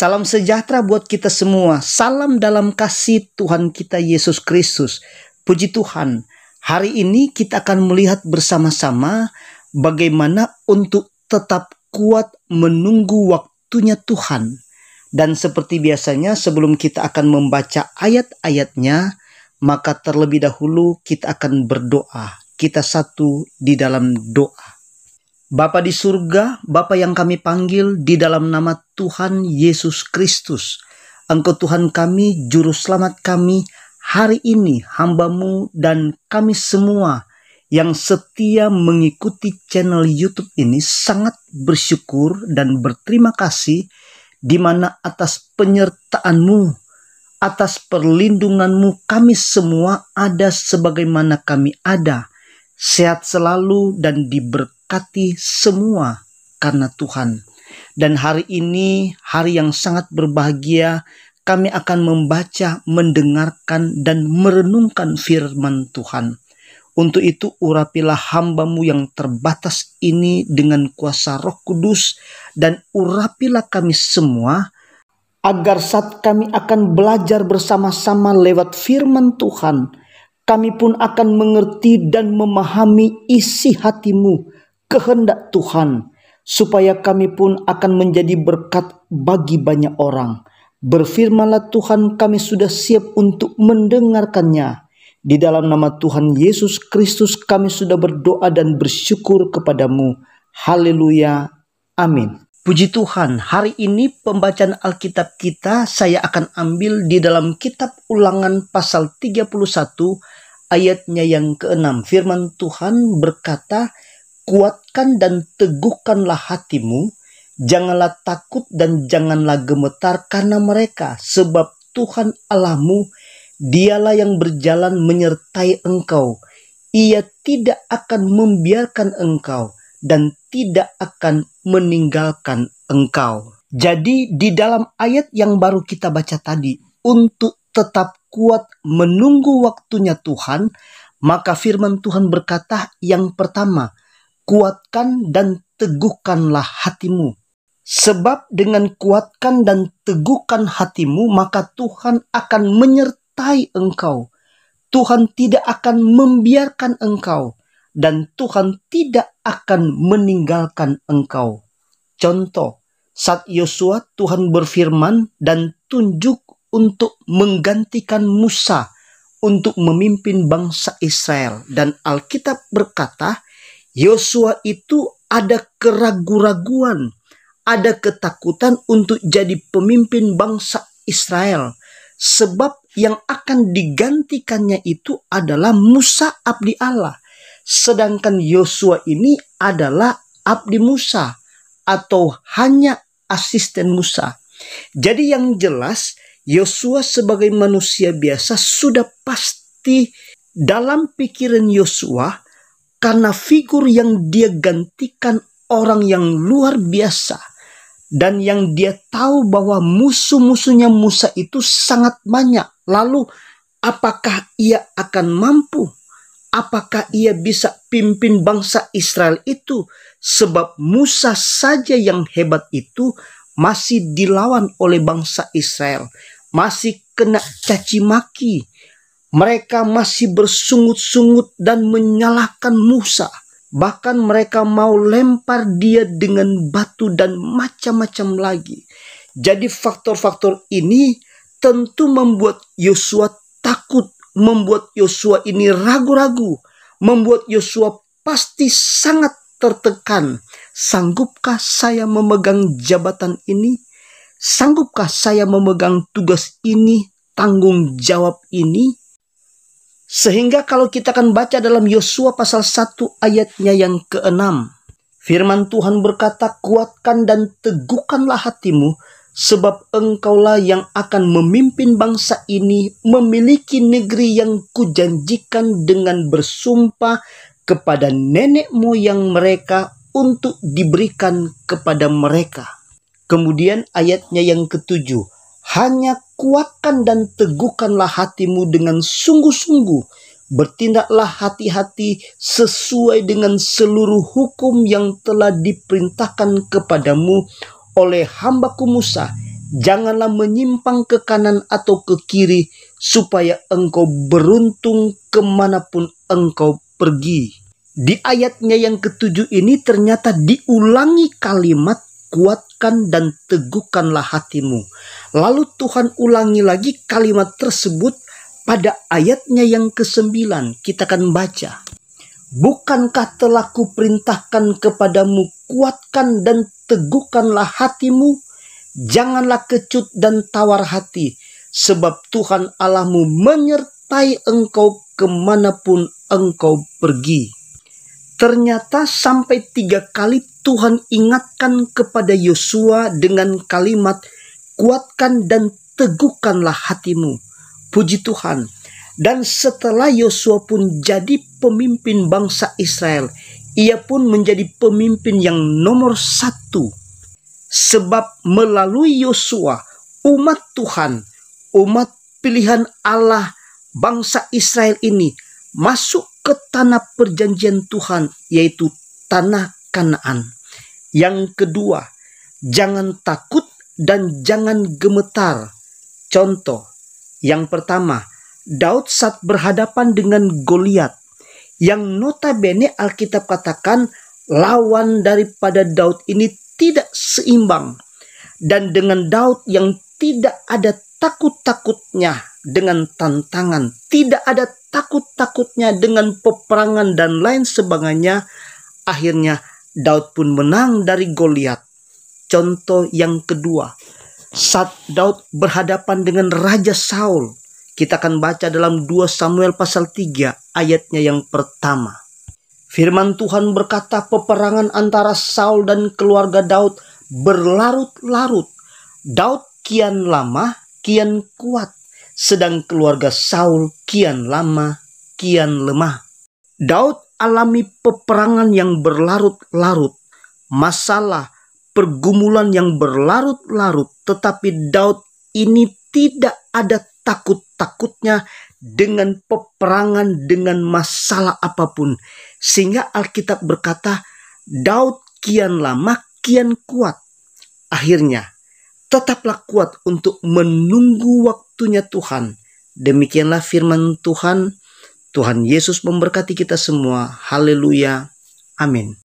Salam sejahtera buat kita semua. Salam dalam kasih Tuhan kita Yesus Kristus. Puji Tuhan. Hari ini kita akan melihat bersama-sama bagaimana untuk tetap kuat menunggu waktunya Tuhan. Dan seperti biasanya sebelum kita akan membaca ayat-ayatnya, maka terlebih dahulu kita akan berdoa. Kita satu di dalam doa. Bapa di surga, Bapa yang kami panggil di dalam nama Tuhan Yesus Kristus. Engkau Tuhan kami, Juru Selamat kami, hari ini hamba-Mu dan kami semua yang setia mengikuti channel YouTube ini sangat bersyukur dan berterima kasih di mana atas penyertaan-Mu, atas perlindungan-Mu kami semua ada sebagaimana kami ada. Sehat selalu dan diberkati semua karena Tuhan. Dan hari ini hari yang sangat berbahagia, kami akan membaca, mendengarkan dan merenungkan firman Tuhan. Untuk itu urapilah hamba-Mu yang terbatas ini dengan kuasa Roh Kudus, dan urapilah kami semua agar saat kami akan belajar bersama-sama lewat firman Tuhan, kami pun akan mengerti dan memahami isi hati-Mu, kehendak Tuhan, supaya kami pun akan menjadi berkat bagi banyak orang. Berfirmanlah Tuhan, kami sudah siap untuk mendengarkannya. Di dalam nama Tuhan Yesus Kristus kami sudah berdoa dan bersyukur kepadamu. Haleluya. Amin. Puji Tuhan, hari ini pembacaan Alkitab kita saya akan ambil di dalam kitab Ulangan pasal 31 ayatnya yang ke-6. Firman Tuhan berkata, "Kuatkan dan teguhkanlah hatimu, janganlah takut dan janganlah gemetar karena mereka, sebab Tuhan Allahmu, Dialah yang berjalan menyertai engkau. Ia tidak akan membiarkan engkau dan tidak akan meninggalkan engkau." Jadi di dalam ayat yang baru kita baca tadi, untuk tetap kuat menunggu waktunya Tuhan, maka firman Tuhan berkata yang pertama, kuatkan dan teguhkanlah hatimu. Sebab dengan kuatkan dan teguhkan hatimu, maka Tuhan akan menyertai engkau. Tuhan tidak akan membiarkan engkau. Dan Tuhan tidak akan meninggalkan engkau. Contoh, saat Yosua Tuhan berfirman dan tunjuk untuk menggantikan Musa untuk memimpin bangsa Israel. Dan Alkitab berkata, Yosua itu ada keraguan-raguan, ada ketakutan untuk jadi pemimpin bangsa Israel. Sebab yang akan digantikannya itu adalah Musa abdi Allah. Sedangkan Yosua ini adalah abdi Musa atau hanya asisten Musa. Jadi yang jelas Yosua sebagai manusia biasa sudah pasti dalam pikiran Yosua, karena figur yang dia gantikan orang yang luar biasa. Dan yang dia tahu bahwa musuh-musuhnya Musa itu sangat banyak. Lalu apakah ia akan mampu? Apakah ia bisa pimpin bangsa Israel itu? Sebab Musa saja yang hebat itu masih dilawan oleh bangsa Israel. Masih kena caci maki. Mereka masih bersungut-sungut dan menyalahkan Musa. Bahkan mereka mau lempar dia dengan batu dan macam-macam lagi. Jadi faktor-faktor ini tentu membuat Yosua takut. Membuat Yosua ini ragu-ragu. Membuat Yosua pasti sangat tertekan. Sanggupkah saya memegang jabatan ini? Sanggupkah saya memegang tugas ini, tanggung jawab ini? Sehingga kalau kita akan baca dalam Yosua pasal 1 ayatnya yang ke-6. Firman Tuhan berkata, kuatkan dan teguhkanlah hatimu, sebab engkaulah yang akan memimpin bangsa ini memiliki negeri yang kujanjikan dengan bersumpah kepada nenek moyang mereka untuk diberikan kepada mereka. Kemudian ayatnya yang ke-7. Hanya kuatkan dan teguhkanlah hatimu dengan sungguh-sungguh. Bertindaklah hati-hati sesuai dengan seluruh hukum yang telah diperintahkan kepadamu oleh hambaku Musa. Janganlah menyimpang ke kanan atau ke kiri, supaya engkau beruntung kemanapun engkau pergi. Di ayatnya yang ketujuh ini ternyata diulangi kalimat kuatkan dan teguhkanlah hatimu. Lalu Tuhan ulangi lagi kalimat tersebut pada ayatnya yang ke-9. Kita akan baca. Bukankah telah kuperintahkan kepadamu, kuatkan dan teguhkanlah hatimu? Janganlah kecut dan tawar hati, sebab Tuhan Allahmu menyertai engkau kemanapun engkau pergi. Ternyata sampai 3 kali Tuhan ingatkan kepada Yosua dengan kalimat kuatkan dan teguhkanlah hatimu. Puji Tuhan. Dan setelah Yosua pun jadi pemimpin bangsa Israel, ia pun menjadi pemimpin yang nomor 1. Sebab melalui Yosua, umat Tuhan, umat pilihan Allah, bangsa Israel ini masuk ke tanah perjanjian Tuhan, yaitu tanah Kanaan. Yang kedua, jangan takut dan jangan gemetar. Contoh, yang pertama, Daud saat berhadapan dengan Goliat, yang notabene Alkitab katakan lawan daripada Daud ini tidak seimbang. Dan dengan Daud yang tidak ada takut-takutnya dengan tantangan, tidak ada takut-takutnya dengan peperangan dan lain sebagainya, akhirnya Daud pun menang dari Goliat. Contoh yang kedua, saat Daud berhadapan dengan Raja Saul, kita akan baca dalam 2 Samuel pasal 3 ayatnya yang pertama. Firman Tuhan berkata, peperangan antara Saul dan keluarga Daud berlarut-larut. Daud kian lama, kian kuat. Sedang keluarga Saul kian lama, kian lemah. Daud alami peperangan yang berlarut-larut. Masalah, pergumulan yang berlarut-larut. Tetapi Daud ini tidak ada takut-takutnya dengan peperangan, dengan masalah apapun. Sehingga Alkitab berkata, Daud kian lama, kian kuat. Akhirnya, tetaplah kuat untuk menunggu waktunya Tuhan. Demikianlah firman Tuhan. Tuhan Yesus memberkati kita semua. Haleluya. Amin.